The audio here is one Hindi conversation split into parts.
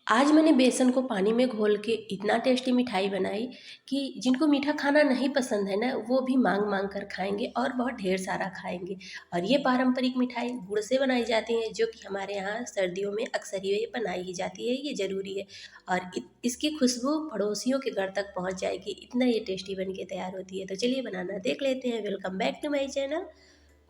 आज मैंने बेसन को पानी में घोल के इतना टेस्टी मिठाई बनाई कि जिनको मीठा खाना नहीं पसंद है ना, वो भी मांग मांग कर खाएंगे और बहुत ढेर सारा खाएंगे। और ये पारंपरिक मिठाई गुड़ से बनाई जाती है, जो कि हमारे यहाँ सर्दियों में अक्सर ये बनाई ही जाती है, ये ज़रूरी है। और इसकी खुशबू पड़ोसियों के घर तक पहुँच जाएगी, इतना ये टेस्टी बन के तैयार होती है। तो चलिए बनाना देख लेते हैं। Welcome back to my channel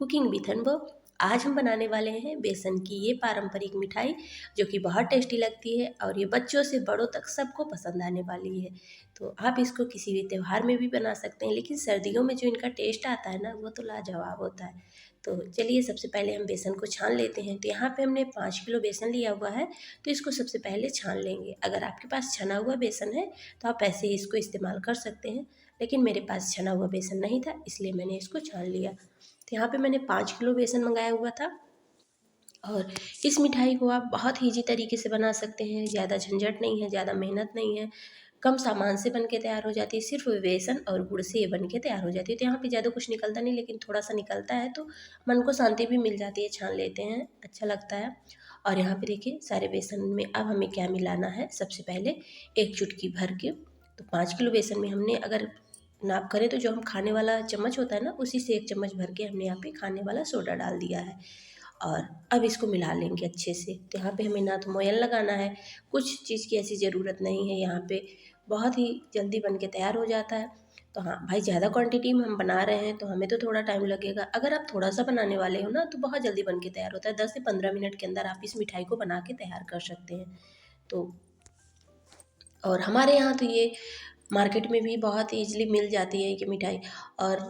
cooking with Anubhav. आज हम बनाने वाले हैं बेसन की ये पारंपरिक मिठाई, जो कि बहुत टेस्टी लगती है और ये बच्चों से बड़ों तक सबको पसंद आने वाली है। तो आप इसको किसी भी त्यौहार में भी बना सकते हैं, लेकिन सर्दियों में जो इनका टेस्ट आता है ना, वो तो लाजवाब होता है। तो चलिए सबसे पहले हम बेसन को छान लेते हैं। तो यहाँ पे हमने 5 किलो बेसन लिया हुआ है, तो इसको सबसे पहले छान लेंगे। अगर आपके पास छना हुआ बेसन है तो आप ऐसे ही इसको इस्तेमाल कर सकते हैं, लेकिन मेरे पास छना हुआ बेसन नहीं था, इसलिए मैंने इसको छान लिया। तो यहाँ पे मैंने 5 किलो बेसन मंगाया हुआ था। और इस मिठाई को आप बहुत ही ईजी तरीके से बना सकते हैं, ज़्यादा झंझट नहीं है, ज़्यादा मेहनत नहीं है, कम सामान से बन के तैयार हो जाती है। सिर्फ बेसन और गुड़ से ये बन के तैयार हो जाती है। तो यहाँ पे ज़्यादा कुछ निकलता नहीं, लेकिन थोड़ा सा निकलता है तो मन को शांति भी मिल जाती है। छान लेते हैं, अच्छा लगता है। और यहाँ पे देखिए सारे बेसन में अब हमें क्या मिलाना है। सबसे पहले एक चुटकी भर के, तो 5 किलो बेसन में हमने अगर नाप करें तो जो हम खाने वाला चम्मच होता है ना, उसी से एक चम्मच भर के हमने यहाँ पे खाने वाला सोडा डाल दिया है। और अब इसको मिला लेंगे अच्छे से। तो यहाँ पे हमें ना तो मोयन लगाना है, कुछ चीज़ की ऐसी ज़रूरत नहीं है। यहाँ पे बहुत ही जल्दी बन के तैयार हो जाता है। तो हाँ भाई, ज़्यादा क्वांटिटी में हम बना रहे हैं तो हमें तो थोड़ा टाइम लगेगा। अगर आप थोड़ा सा बनाने वाले हो ना, तो बहुत जल्दी बन के तैयार होता है। 10 से 15 मिनट के अंदर आप इस मिठाई को बना के तैयार कर सकते हैं। तो और हमारे यहाँ तो ये मार्केट में भी बहुत ईज़िली मिल जाती है ये मिठाई। और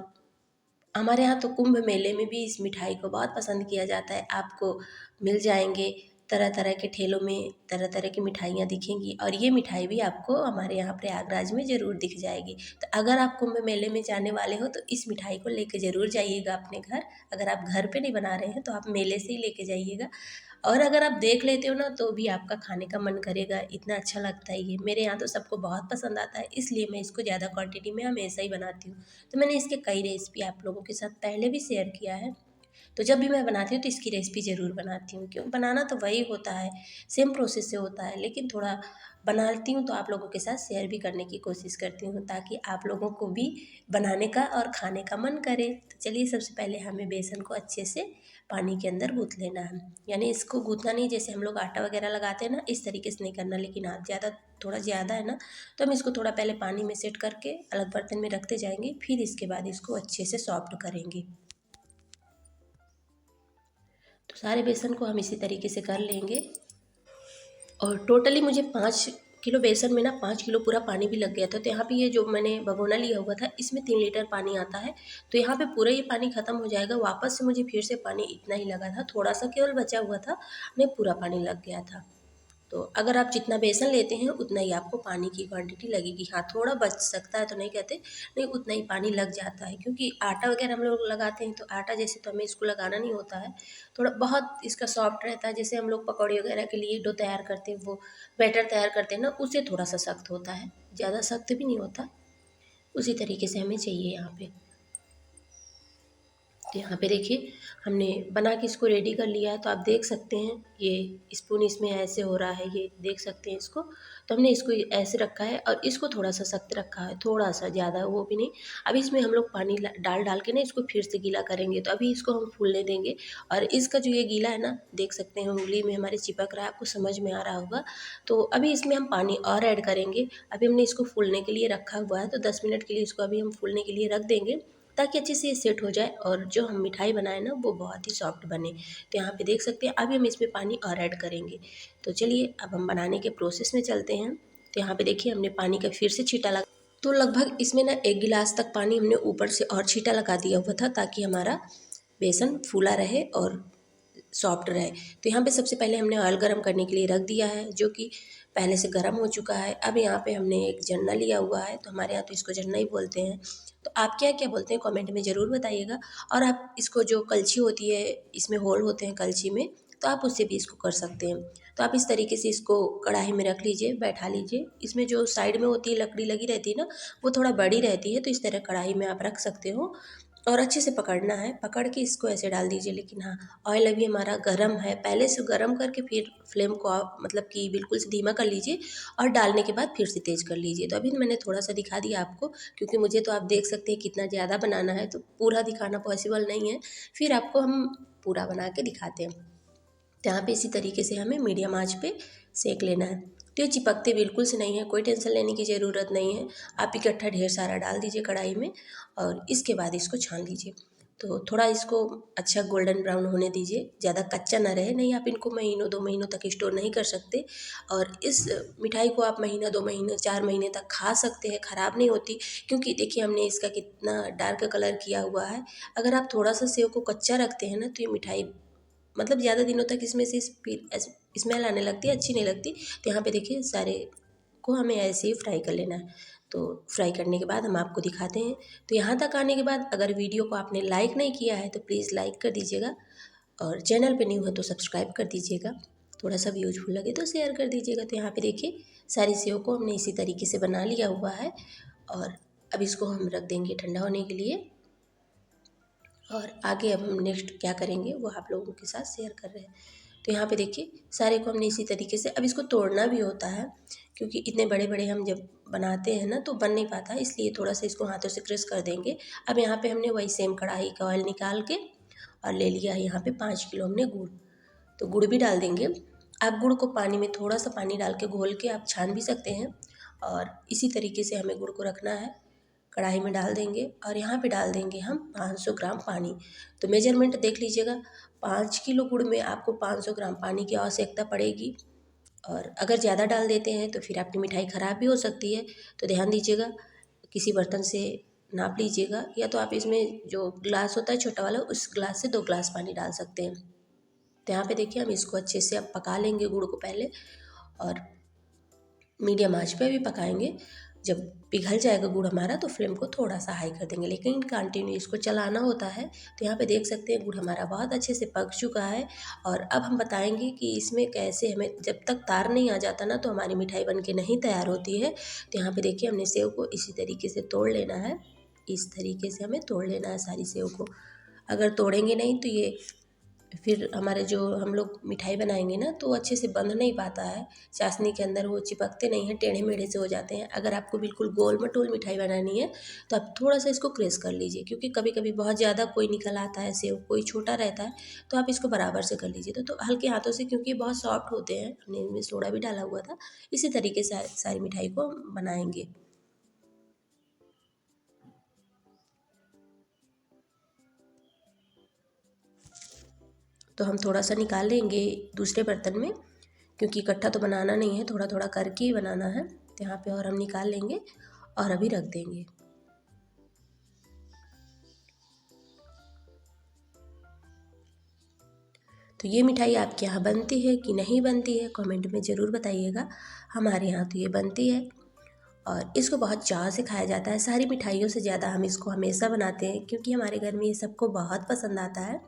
हमारे यहाँ तो कुंभ मेले में भी इस मिठाई को बहुत पसंद किया जाता है। आपको मिल जाएंगे तरह तरह के ठेलों में, तरह तरह की मिठाइयाँ दिखेंगी, और ये मिठाई भी आपको हमारे यहाँ प्रयागराज में ज़रूर दिख जाएगी। तो अगर आप कुंभ मेले में जाने वाले हो तो इस मिठाई को लेके ज़रूर जाइएगा अपने घर। अगर आप घर पे नहीं बना रहे हैं तो आप मेले से ही लेके जाइएगा। और अगर आप देख लेते हो ना, तो भी आपका खाने का मन करेगा, इतना अच्छा लगता है ये। मेरे यहाँ तो सबको बहुत पसंद आता है, इसलिए मैं इसको ज़्यादा क्वांटिटी में हमेशा ही बनाती हूँ। तो मैंने इसके कई रेसिपी आप लोगों के साथ पहले भी शेयर किया है। तो जब भी मैं बनाती हूँ तो इसकी रेसिपी ज़रूर बनाती हूँ। क्यों, बनाना तो वही होता है, सेम प्रोसेस से होता है, लेकिन थोड़ा बनाती हूँ तो आप लोगों के साथ शेयर भी करने की कोशिश करती हूँ, ताकि आप लोगों को भी बनाने का और खाने का मन करे। तो चलिए सबसे पहले हमें बेसन को अच्छे से पानी के अंदर गूँथ लेना है। यानी इसको गूँथना नहीं, जैसे हम लोग आटा वगैरह लगाते हैं ना, इस तरीके से नहीं करना। लेकिन हाँ, थोड़ा ज़्यादा है ना, तो हम इसको थोड़ा पहले पानी में सेट करके अलग बर्तन में रखते जाएंगे, फिर इसके बाद इसको अच्छे से सॉफ्ट करेंगे। तो सारे बेसन को हम इसी तरीके से कर लेंगे। और टोटली मुझे 5 किलो बेसन में ना 5 किलो पूरा पानी भी लग गया था। तो यहाँ पे ये जो मैंने भगोना लिया हुआ था, इसमें 3 लीटर पानी आता है। तो यहाँ पे पूरा ये पानी ख़त्म हो जाएगा। वापस से मुझे फिर से पानी इतना ही लगा था, थोड़ा सा केवल बचा हुआ था, नहीं पूरा पानी लग गया था। तो अगर आप जितना बेसन लेते हैं उतना ही आपको पानी की क्वांटिटी लगेगी। हाँ, थोड़ा बच सकता है तो नहीं कहते, नहीं उतना ही पानी लग जाता है, क्योंकि आटा वगैरह हम लोग लगाते हैं तो आटा जैसे तो हमें इसको लगाना नहीं होता है। थोड़ा बहुत इसका सॉफ्ट रहता है, जैसे हम लोग पकौड़े वगैरह के लिए डो तैयार करते हैं, वो बैटर तैयार करते हैं ना, उससे थोड़ा सा सख्त होता है, ज़्यादा सख्त भी नहीं होता। उसी तरीके से हमें चाहिए यहाँ पे। तो यहाँ पे देखिए हमने बना के इसको रेडी कर लिया है। तो आप देख सकते हैं ये स्पून इसमें ऐसे हो रहा है, ये देख सकते हैं इसको। तो हमने इसको ऐसे रखा है और इसको थोड़ा सा सख्त रखा है, थोड़ा सा, ज़्यादा वो भी नहीं। अब इसमें हम लोग पानी डाल डाल के ना इसको फिर से गीला करेंगे। तो अभी इसको हम फूलने देंगे। और इसका जो ये गीला है ना, देख सकते हैं उंगली में हमारे चिपक रहा है, आपको समझ में आ रहा होगा। तो अभी इसमें हम पानी और ऐड करेंगे। अभी हमने इसको फूलने के लिए रखा हुआ है, तो 10 मिनट के लिए इसको अभी हम फूलने के लिए रख देंगे, ताकि अच्छे से ये सेट हो जाए और जो हम मिठाई बनाए ना वो बहुत ही सॉफ्ट बने। तो यहाँ पे देख सकते हैं अभी हम इसमें पानी और ऐड करेंगे। तो चलिए अब हम बनाने के प्रोसेस में चलते हैं। तो यहाँ पे देखिए हमने पानी का फिर से छींटा लगा, तो लगभग इसमें ना 1 गिलास तक पानी हमने ऊपर से और छींटा लगा दिया हुआ था, ताकि हमारा बेसन फूला रहे और सॉफ्ट रहे। तो यहाँ पे सबसे पहले हमने ऑयल गरम करने के लिए रख दिया है, जो कि पहले से गरम हो चुका है। अब यहाँ पे हमने एक जन्ना लिया हुआ है, तो हमारे यहाँ तो इसको जन्ना ही बोलते हैं। तो आप क्या क्या बोलते हैं कमेंट में ज़रूर बताइएगा। और आप इसको, जो कलछी होती है, इसमें होल होते हैं कलछी में, तो आप उससे भी इसको कर सकते हैं। तो आप इस तरीके से इसको कढ़ाई में रख लीजिए, बैठा लीजिए। इसमें जो साइड में होती है लकड़ी लगी रहती है ना, वो थोड़ा बड़ी रहती है, तो इस तरह कढ़ाई में आप रख सकते हो। और अच्छे से पकड़ना है, पकड़ के इसको ऐसे डाल दीजिए। लेकिन हाँ, ऑयल अभी हमारा गर्म है, पहले से गर्म करके फिर फ्लेम को आप मतलब कि बिल्कुल से धीमा कर लीजिए और डालने के बाद फिर से तेज़ कर लीजिए। तो अभी मैंने थोड़ा सा दिखा दिया आपको, क्योंकि मुझे तो आप देख सकते हैं कितना ज़्यादा बनाना है, तो पूरा दिखाना पॉसिबल नहीं है। फिर आपको हम पूरा बना के दिखाते हैं। तो यहाँ पे इसी तरीके से हमें मीडियम आंच पे सेक लेना है। तो ये चिपकते बिल्कुल से नहीं है, कोई टेंशन लेने की ज़रूरत नहीं है। आप इकट्ठा ढेर सारा डाल दीजिए कढ़ाई में और इसके बाद इसको छान लीजिए। तो थोड़ा इसको अच्छा गोल्डन ब्राउन होने दीजिए, ज़्यादा कच्चा ना रहे, नहीं आप इनको महीनों 2 महीनों तक स्टोर नहीं कर सकते। और इस मिठाई को आप महीना 2 महीने 4 महीने तक खा सकते हैं, ख़राब नहीं होती। क्योंकि देखिए हमने इसका कितना डार्क कलर किया हुआ है। अगर आप थोड़ा सा सेव को कच्चा रखते हैं ना, तो ये मिठाई मतलब ज़्यादा दिनों तक इसमें से स्मेल आने लगती है, अच्छी नहीं लगती। तो यहाँ पे देखिए सारे को हमें ऐसे ही फ्राई कर लेना है। तो फ्राई करने के बाद हम आपको दिखाते हैं। तो यहाँ तक आने के बाद अगर वीडियो को आपने लाइक नहीं किया है तो प्लीज़ लाइक कर दीजिएगा, और चैनल पे न्यू है तो सब्सक्राइब कर दीजिएगा। थोड़ा सा भी यूजफुल लगे तो शेयर कर दीजिएगा। तो यहाँ पे देखिए सारी सेव को हमने इसी तरीके से बना लिया हुआ है, और अब इसको हम रख देंगे ठंडा होने के लिए। और आगे अब हम नेक्स्ट क्या करेंगे वो आप लोगों के साथ शेयर कर रहे हैं। तो यहाँ पे देखिए सारे को हमने इसी तरीके से, अब इसको तोड़ना भी होता है, क्योंकि इतने बड़े बड़े हम जब बनाते हैं ना तो बन नहीं पाता, इसलिए थोड़ा सा इसको हाथों से क्रश कर देंगे। अब यहाँ पे हमने वही सेम कढ़ाई का ऑयल निकाल के और ले लिया है यहाँ पे 5 किलो हमने गुड़। तो गुड़ भी डाल देंगे। आप गुड़ को पानी में थोड़ा सा पानी डाल के घोल के आप छान भी सकते हैं, और इसी तरीके से हमें गुड़ को रखना है। कढ़ाई में डाल देंगे और यहाँ पे डाल देंगे हम 500 ग्राम पानी। तो मेजरमेंट देख लीजिएगा, 5 किलो गुड़ में आपको 500 ग्राम पानी की आवश्यकता पड़ेगी। और अगर ज़्यादा डाल देते हैं तो फिर आपकी मिठाई ख़राब भी हो सकती है। तो ध्यान दीजिएगा, किसी बर्तन से नाप लीजिएगा, या तो आप इसमें जो ग्लास होता है छोटा वाला उस ग्लास से 2 ग्लास पानी डाल सकते हैं। तो यहाँ पे देखिए हम इसको अच्छे से अब पका लेंगे गुड़ को पहले, और मीडियम आंच पे भी पकाएंगे। जब पिघल जाएगा गुड़ हमारा तो फ्लेम को थोड़ा सा हाई कर देंगे, लेकिन कंटिन्यू इसको चलाना होता है। तो यहाँ पे देख सकते हैं गुड़ हमारा बहुत अच्छे से पक चुका है। और अब हम बताएंगे कि इसमें कैसे हमें, जब तक तार नहीं आ जाता ना तो हमारी मिठाई बन के नहीं तैयार होती है। तो यहाँ पे देखिए हमने सेव को इसी तरीके से तोड़ लेना है, इस तरीके से हमें तोड़ लेना है सारी सेव को। अगर तोड़ेंगे नहीं तो ये फिर हमारे जो हम लोग मिठाई बनाएंगे ना तो वो अच्छे से बंध नहीं पाता है, चाशनी के अंदर वो चिपकते नहीं हैं, टेढ़े मेढ़े से हो जाते हैं। अगर आपको बिल्कुल गोल मटोल मिठाई बनानी है तो आप थोड़ा सा इसको क्रेश कर लीजिए, क्योंकि कभी कभी बहुत ज़्यादा कोई निकल आता है सेव, कोई छोटा रहता है, तो आप इसको बराबर से कर लीजिए। तो हल्के हाथों से, क्योंकि ये बहुत सॉफ्ट होते हैं, हमने इनमें सोडा भी डाला हुआ था। इसी तरीके से सारी मिठाई को हम बनाएंगे। तो हम थोड़ा सा निकाल लेंगे दूसरे बर्तन में, क्योंकि इकट्ठा तो बनाना नहीं है, थोड़ा थोड़ा करके ही बनाना है। तो यहाँ पे और हम निकाल लेंगे और अभी रख देंगे। तो ये मिठाई आपके यहाँ बनती है कि नहीं बनती है कमेंट में ज़रूर बताइएगा। हमारे यहाँ तो ये बनती है और इसको बहुत चाव से खाया जाता है। सारी मिठाइयों से ज़्यादा हम इसको हमेशा बनाते हैं, क्योंकि हमारे घर में ये सबको बहुत पसंद आता है।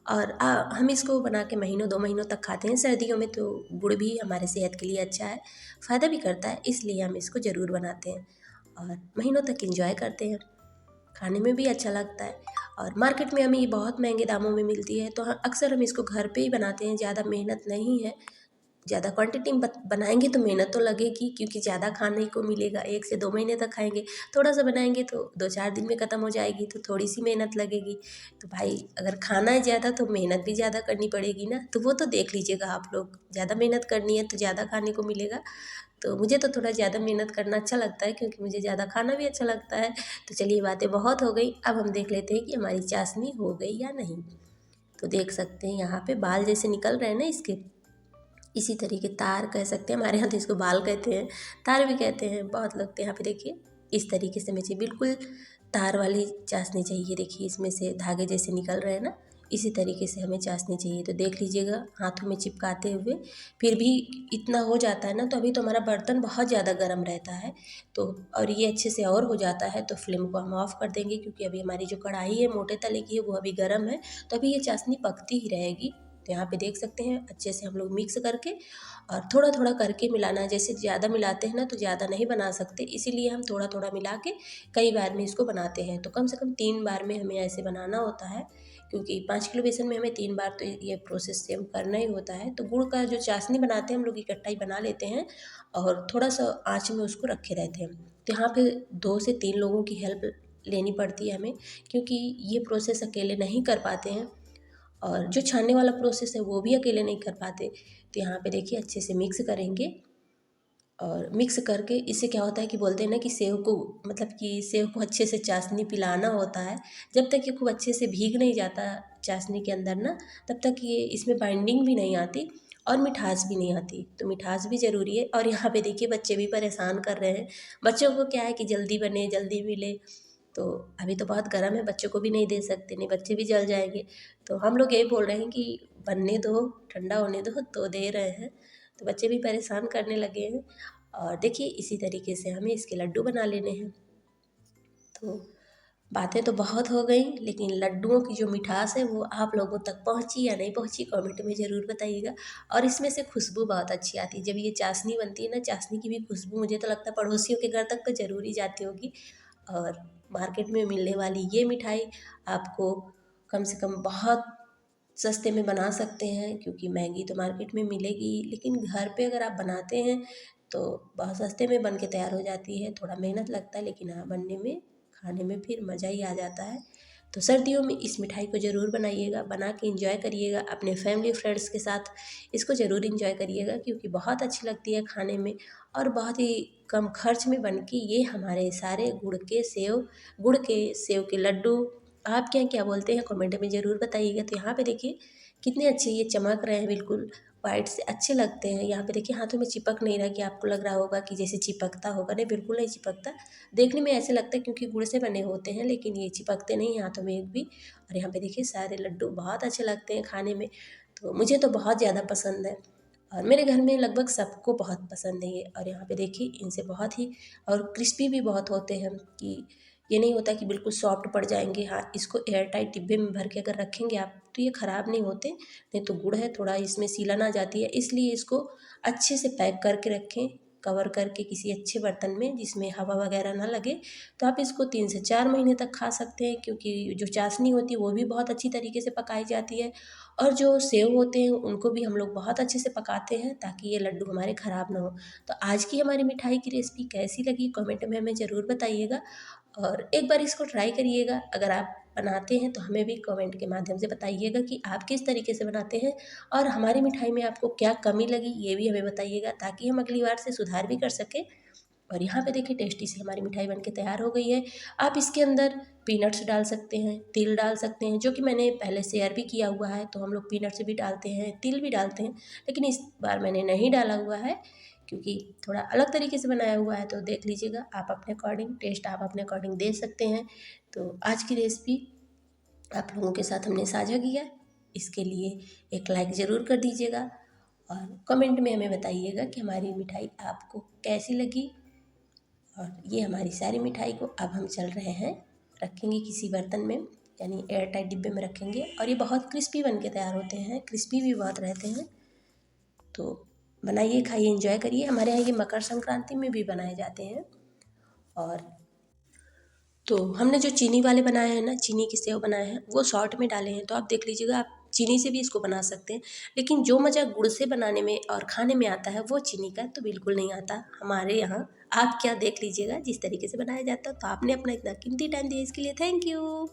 और हम इसको बना के महीनों 2 महीनों तक खाते हैं। सर्दियों में तो गुड़ भी हमारे सेहत के लिए अच्छा है, फ़ायदा भी करता है, इसलिए हम इसको ज़रूर बनाते हैं और महीनों तक एंजॉय करते हैं। खाने में भी अच्छा लगता है, और मार्केट में हमें ये बहुत महंगे दामों में मिलती है, तो अक्सर हम इसको घर पे ही बनाते हैं। ज़्यादा मेहनत नहीं है, ज़्यादा क्वांटिटी में बनाएंगे तो मेहनत तो लगेगी, क्योंकि ज़्यादा खाने को मिलेगा, 1 से 2 महीने तक खाएंगे। थोड़ा सा बनाएंगे तो 2-4 दिन में ख़त्म हो जाएगी, तो थोड़ी सी मेहनत लगेगी। तो भाई अगर खाना है ज़्यादा तो मेहनत भी ज़्यादा करनी पड़ेगी ना, तो वो तो देख लीजिएगा आप लोग। ज़्यादा मेहनत करनी है तो ज़्यादा खाने को मिलेगा। तो मुझे तो थोड़ा ज़्यादा मेहनत करना अच्छा लगता है, क्योंकि मुझे ज़्यादा खाना भी अच्छा लगता है। तो चलिए बातें बहुत हो गई, अब हम देख लेते हैं कि हमारी चाशनी हो गई या नहीं। तो देख सकते हैं यहाँ पे बाल जैसे निकल रहे हैं ना इसके, इसी तरीके तार कह सकते हैं, हमारे यहाँ तो इसको बाल कहते हैं, तार भी कहते हैं बहुत लोग। तो यहाँ पे देखिए इस तरीके से मुझे बिल्कुल तार वाली चाशनी चाहिए। देखिए इसमें से धागे जैसे निकल रहे हैं ना, इसी तरीके से हमें चाशनी चाहिए। तो देख लीजिएगा हाथों में चिपकाते हुए, फिर भी इतना हो जाता है ना, तो अभी तो हमारा बर्तन बहुत ज़्यादा गर्म रहता है। तो और ये अच्छे से और हो जाता है तो फ्लेम को हम ऑफ़ कर देंगे, क्योंकि अभी हमारी जो कढ़ाई है मोटे तले की है वो अभी गर्म है, तो अभी ये चाशनी पकती ही रहेगी। तो यहाँ पे देख सकते हैं अच्छे से हम लोग मिक्स करके और थोड़ा थोड़ा करके मिलाना है। जैसे ज़्यादा मिलाते हैं ना तो ज़्यादा नहीं बना सकते, इसीलिए हम थोड़ा थोड़ा मिला के कई बार में इसको बनाते हैं। तो कम से कम 3 बार में हमें ऐसे बनाना होता है, क्योंकि 5 किलो बेसन में हमें 3 बार तो ये प्रोसेस सेम करना ही होता है। तो गुड़ का जो चाशनी बनाते हैं हम लोग इकट्ठा ही बना लेते हैं और थोड़ा सा आँच में उसको रखे रहते हैं। तो यहाँ पे 2 से 3 लोगों की हेल्प लेनी पड़ती है हमें, क्योंकि ये प्रोसेस अकेले नहीं कर पाते हैं और जो छानने वाला प्रोसेस है वो भी अकेले नहीं कर पाते। तो यहाँ पे देखिए अच्छे से मिक्स करेंगे और मिक्स करके इससे क्या होता है कि बोलते हैं ना कि सेव को, मतलब कि सेव को अच्छे से चाशनी पिलाना होता है। जब तक ये खूब अच्छे से भीग नहीं जाता चाशनी के अंदर ना, तब तक ये इसमें बाइंडिंग भी नहीं आती और मिठास भी नहीं आती। तो मिठास भी ज़रूरी है। और यहाँ पे देखिए बच्चे भी परेशान कर रहे हैं। बच्चों को क्या है कि जल्दी बने जल्दी मिले, तो अभी तो बहुत गर्म है, बच्चों को भी नहीं दे सकते, नहीं बच्चे भी जल जाएंगे। तो हम लोग यही बोल रहे हैं कि बनने दो, ठंडा होने दो, तो दे रहे हैं। तो बच्चे भी परेशान करने लगे हैं। और देखिए इसी तरीके से हमें इसके लड्डू बना लेने हैं। तो बातें तो बहुत हो गई, लेकिन लड्डुओं की जो मिठास है वो आप लोगों तक पहुंची या नहीं पहुंची कमेंट में ज़रूर बताइएगा। और इसमें से खुशबू बहुत अच्छी आती है जब ये चाशनी बनती है ना, चाशनी की भी खुशबू मुझे तो लगता है पड़ोसियों के घर तक तो ज़रूर ही जाती होगी। और मार्केट में मिलने वाली ये मिठाई आपको कम से कम बहुत सस्ते में बना सकते हैं, क्योंकि महंगी तो मार्केट में मिलेगी, लेकिन घर पे अगर आप बनाते हैं तो बहुत सस्ते में बन के तैयार हो जाती है। थोड़ा मेहनत लगता है, लेकिन हाँ बनने में खाने में फिर मज़ा ही आ जाता है। तो सर्दियों में इस मिठाई को ज़रूर बनाइएगा, बना के इंजॉय करिएगा अपने फैमिली फ्रेंड्स के साथ। इसको ज़रूर इंजॉय करिएगा क्योंकि बहुत अच्छी लगती है खाने में और बहुत ही कम खर्च में बन के ये हमारे सारे गुड़ के सेव के लड्डू, आप क्या क्या बोलते हैं कमेंट में ज़रूर बताइएगा। तो यहाँ पे देखिए कितने अच्छे ये चमक रहे हैं, बिल्कुल वाइट से अच्छे लगते हैं। यहाँ पे देखिए हाथों में चिपक नहीं रहा कि आपको लग रहा होगा कि जैसे चिपकता होगा, नहीं बिल्कुल नहीं चिपकता। देखने में ऐसे लगता है क्योंकि गुड़ से बने होते हैं, लेकिन ये चिपकते नहीं हैं हाथों में एक भी। और यहाँ पे देखिए सारे लड्डू बहुत अच्छे लगते हैं खाने में, तो मुझे तो बहुत ज़्यादा पसंद है और मेरे घर में लगभग सबको बहुत पसंद है ये। और यहाँ पे देखिए इनसे बहुत ही और क्रिस्पी भी बहुत होते हैं, कि ये नहीं होता कि बिल्कुल सॉफ्ट पड़ जाएंगे। हाँ, इसको एयर टाइट डिब्बे में भर के अगर रखेंगे आप तो ये ख़राब नहीं होते। नहीं तो गुड़ है थोड़ा इसमें सीलन आ जाती है, इसलिए इसको अच्छे से पैक करके रखें, कवर करके किसी अच्छे बर्तन में जिसमें हवा वगैरह ना लगे। तो आप इसको 3 से 4 महीने तक खा सकते हैं, क्योंकि जो चाशनी होती है वो भी बहुत अच्छी तरीके से पकाई जाती है और जो सेव होते हैं उनको भी हम लोग बहुत अच्छे से पकाते हैं ताकि ये लड्डू हमारे ख़राब ना हो। तो आज की हमारी मिठाई की रेसिपी कैसी लगी कमेंट में हमें ज़रूर बताइएगा और एक बार इसको ट्राई करिएगा। अगर आप बनाते हैं तो हमें भी कमेंट के माध्यम से बताइएगा कि आप किस तरीके से बनाते हैं और हमारी मिठाई में आपको क्या कमी लगी ये भी हमें बताइएगा, ताकि हम अगली बार से सुधार भी कर सकें। और यहाँ पे देखिए टेस्टी सी हमारी मिठाई बनके तैयार हो गई है। आप इसके अंदर पीनट्स डाल सकते हैं, तिल डाल सकते हैं, जो कि मैंने पहले शेयर भी किया हुआ है। तो हम लोग पीनट्स भी डालते हैं, तिल भी डालते हैं, लेकिन इस बार मैंने नहीं डाला हुआ है क्योंकि थोड़ा अलग तरीके से बनाया हुआ है। तो देख लीजिएगा आप अपने अकॉर्डिंग, टेस्ट आप अपने अकॉर्डिंग दे सकते हैं। तो आज की रेसिपी आप लोगों के साथ हमने साझा किया, इसके लिए एक लाइक ज़रूर कर दीजिएगा और कमेंट में हमें बताइएगा कि हमारी मिठाई आपको कैसी लगी। और ये हमारी सारी मिठाई को अब हम चल रहे हैं रखेंगे किसी बर्तन में, यानी एयर टाइट डिब्बे में रखेंगे। और ये बहुत क्रिस्पी बन के तैयार होते हैं, क्रिस्पी भी बहुत रहते हैं। तो बनाइए, खाइए, एंजॉय करिए। हमारे यहाँ ये मकर संक्रांति में भी बनाए जाते हैं। और तो हमने जो चीनी वाले बनाए हैं ना, चीनी के सेव बनाए हैं वो शॉर्ट में डाले हैं, तो आप देख लीजिएगा। आप चीनी से भी इसको बना सकते हैं, लेकिन जो मज़ा गुड़ से बनाने में और खाने में आता है वो चीनी का तो बिल्कुल नहीं आता हमारे यहाँ। आप क्या देख लीजिएगा जिस तरीके से बनाया जाता है। तो आपने अपना इतना कीमती टाइम दिया इसके लिए थैंक यू।